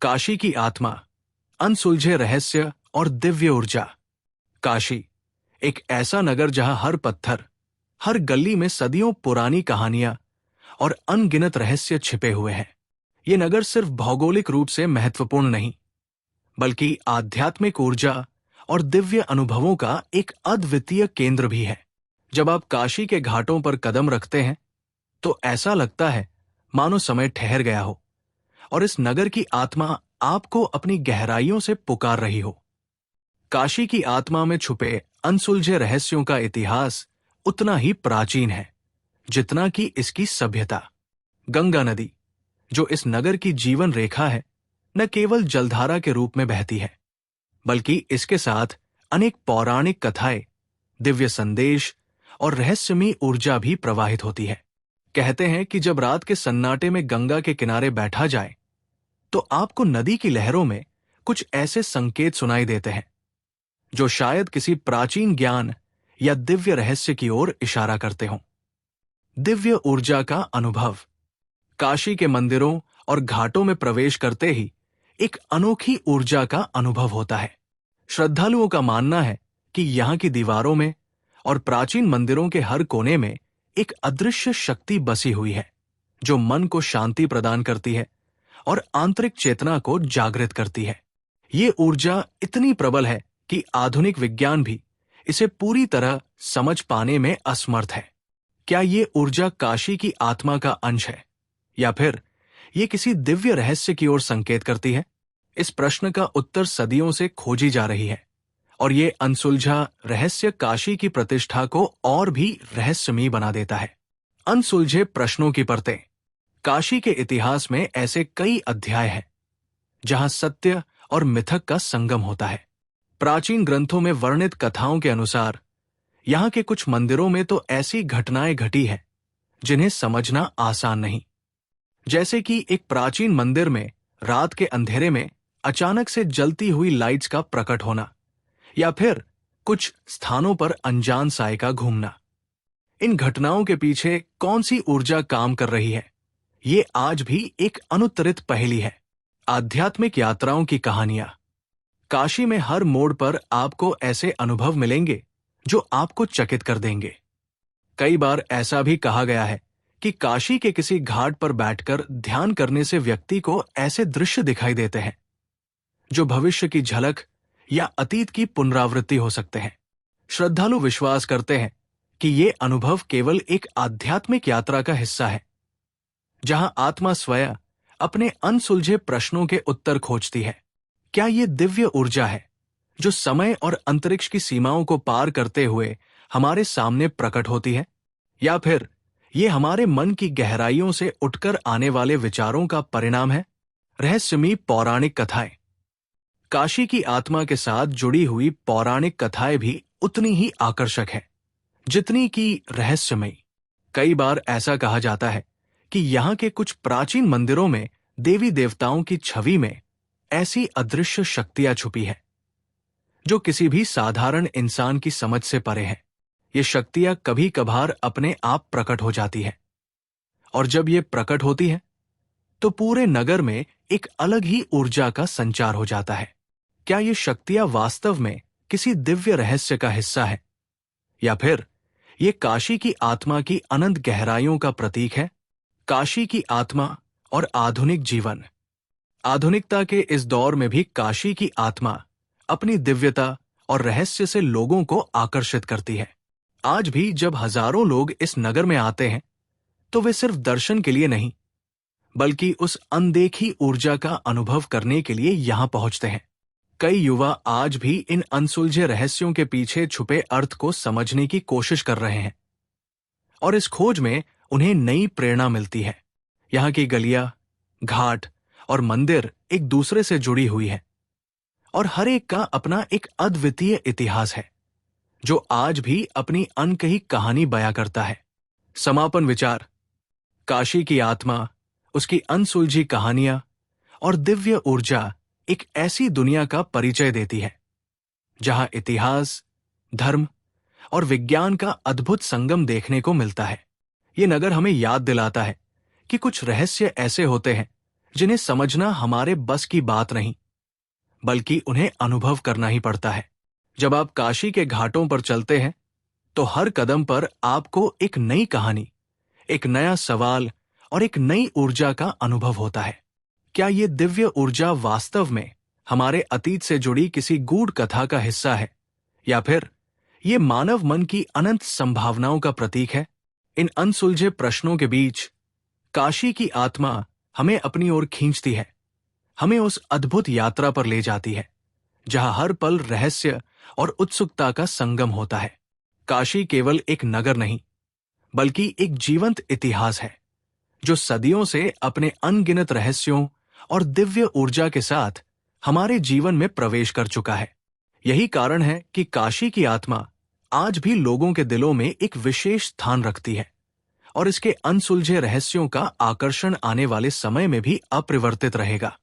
काशी की आत्मा, अनसुलझे रहस्य और दिव्य ऊर्जा। काशी एक ऐसा नगर जहां हर पत्थर, हर गली में सदियों पुरानी कहानियां और अनगिनत रहस्य छिपे हुए हैं। ये नगर सिर्फ भौगोलिक रूप से महत्वपूर्ण नहीं, बल्कि आध्यात्मिक ऊर्जा और दिव्य अनुभवों का एक अद्वितीय केंद्र भी है। जब आप काशी के घाटों पर कदम रखते हैं, तो ऐसा लगता है मानो समय ठहर गया हो और इस नगर की आत्मा आपको अपनी गहराइयों से पुकार रही हो। काशी की आत्मा में छुपे अनसुलझे रहस्यों का इतिहास उतना ही प्राचीन है जितना कि इसकी सभ्यता। गंगा नदी, जो इस नगर की जीवन रेखा है, न केवल जलधारा के रूप में बहती है, बल्कि इसके साथ अनेक पौराणिक कथाएं, दिव्य संदेश और रहस्यमयी ऊर्जा भी प्रवाहित होती है। कहते हैं कि जब रात के सन्नाटे में गंगा के किनारे बैठा जाए, तो आपको नदी की लहरों में कुछ ऐसे संकेत सुनाई देते हैं जो शायद किसी प्राचीन ज्ञान या दिव्य रहस्य की ओर इशारा करते हों। दिव्य ऊर्जा का अनुभव। काशी के मंदिरों और घाटों में प्रवेश करते ही एक अनोखी ऊर्जा का अनुभव होता है। श्रद्धालुओं का मानना है कि यहाँ की दीवारों में और प्राचीन मंदिरों के हर कोने में एक अदृश्य शक्ति बसी हुई है, जो मन को शांति प्रदान करती है और आंतरिक चेतना को जागृत करती है। ये ऊर्जा इतनी प्रबल है कि आधुनिक विज्ञान भी इसे पूरी तरह समझ पाने में असमर्थ है। क्या ये ऊर्जा काशी की आत्मा का अंश है, या फिर ये किसी दिव्य रहस्य की ओर संकेत करती है? इस प्रश्न का उत्तर सदियों से खोजी जा रही है, और ये अनसुलझा रहस्य काशी की प्रतिष्ठा को और भी रहस्यमयी बना देता है। अनसुलझे प्रश्नों की परतें। काशी के इतिहास में ऐसे कई अध्याय हैं जहां सत्य और मिथक का संगम होता है। प्राचीन ग्रंथों में वर्णित कथाओं के अनुसार यहाँ के कुछ मंदिरों में तो ऐसी घटनाएं घटी हैं जिन्हें समझना आसान नहीं। जैसे कि एक प्राचीन मंदिर में रात के अंधेरे में अचानक से जलती हुई लाइट्स का प्रकट होना, या फिर कुछ स्थानों पर अनजान साय का घूमना। इन घटनाओं के पीछे कौन सी ऊर्जा काम कर रही है, ये आज भी एक अनुत्तरित पहेली है। आध्यात्मिक यात्राओं की कहानियां। काशी में हर मोड़ पर आपको ऐसे अनुभव मिलेंगे जो आपको चकित कर देंगे। कई बार ऐसा भी कहा गया है कि काशी के किसी घाट पर बैठकर ध्यान करने से व्यक्ति को ऐसे दृश्य दिखाई देते हैं जो भविष्य की झलक या अतीत की पुनरावृत्ति हो सकते हैं। श्रद्धालु विश्वास करते हैं कि ये अनुभव केवल एक आध्यात्मिक यात्रा का हिस्सा है, जहां आत्मा स्वयं अपने अनसुलझे प्रश्नों के उत्तर खोजती है। क्या ये दिव्य ऊर्जा है जो समय और अंतरिक्ष की सीमाओं को पार करते हुए हमारे सामने प्रकट होती है, या फिर ये हमारे मन की गहराइयों से उठकर आने वाले विचारों का परिणाम है? रहस्यमयी पौराणिक कथाएं। काशी की आत्मा के साथ जुड़ी हुई पौराणिक कथाएं भी उतनी ही आकर्षक है जितनी कि रहस्यमयी। कई बार ऐसा कहा जाता है कि यहाँ के कुछ प्राचीन मंदिरों में देवी देवताओं की छवि में ऐसी अदृश्य शक्तियां छुपी है जो किसी भी साधारण इंसान की समझ से परे है। ये शक्तियां कभी कभार अपने आप प्रकट हो जाती है, और जब ये प्रकट होती है तो पूरे नगर में एक अलग ही ऊर्जा का संचार हो जाता है। क्या ये शक्तियां वास्तव में किसी दिव्य रहस्य का हिस्सा है, या फिर ये काशी की आत्मा की अनंत गहराइयों का प्रतीक है? काशी की आत्मा और आधुनिक जीवन। आधुनिकता के इस दौर में भी काशी की आत्मा अपनी दिव्यता और रहस्य से लोगों को आकर्षित करती है। आज भी जब हजारों लोग इस नगर में आते हैं, तो वे सिर्फ दर्शन के लिए नहीं, बल्कि उस अनदेखी ऊर्जा का अनुभव करने के लिए यहां पहुंचते हैं। कई युवा आज भी इन अनसुलझे रहस्यों के पीछे छुपे अर्थ को समझने की कोशिश कर रहे हैं, और इस खोज में उन्हें नई प्रेरणा मिलती है। यहाँ की गलियां, घाट और मंदिर एक दूसरे से जुड़ी हुई है, और हर एक का अपना एक अद्वितीय इतिहास है जो आज भी अपनी अनकही कहानी बयां करता है। समापन विचार। काशी की आत्मा, उसकी अनसुलझी कहानियां और दिव्य ऊर्जा एक ऐसी दुनिया का परिचय देती है जहां इतिहास, धर्म और विज्ञान का अद्भुत संगम देखने को मिलता है। ये नगर हमें याद दिलाता है कि कुछ रहस्य ऐसे होते हैं जिन्हें समझना हमारे बस की बात नहीं, बल्कि उन्हें अनुभव करना ही पड़ता है। जब आप काशी के घाटों पर चलते हैं, तो हर कदम पर आपको एक नई कहानी, एक नया सवाल और एक नई ऊर्जा का अनुभव होता है। क्या ये दिव्य ऊर्जा वास्तव में हमारे अतीत से जुड़ी किसी गूढ़ कथा का हिस्सा है, या फिर ये मानव मन की अनंत संभावनाओं का प्रतीक है? इन अनसुलझे प्रश्नों के बीच काशी की आत्मा हमें अपनी ओर खींचती है, हमें उस अद्भुत यात्रा पर ले जाती है जहां हर पल रहस्य और उत्सुकता का संगम होता है। काशी केवल एक नगर नहीं, बल्कि एक जीवंत इतिहास है जो सदियों से अपने अनगिनत रहस्यों और दिव्य ऊर्जा के साथ हमारे जीवन में प्रवेश कर चुका है। यही कारण है कि काशी की आत्मा आज भी लोगों के दिलों में एक विशेष स्थान रखती है और इसके अनसुलझे रहस्यों का आकर्षण आने वाले समय में भी अपरिवर्तित रहेगा।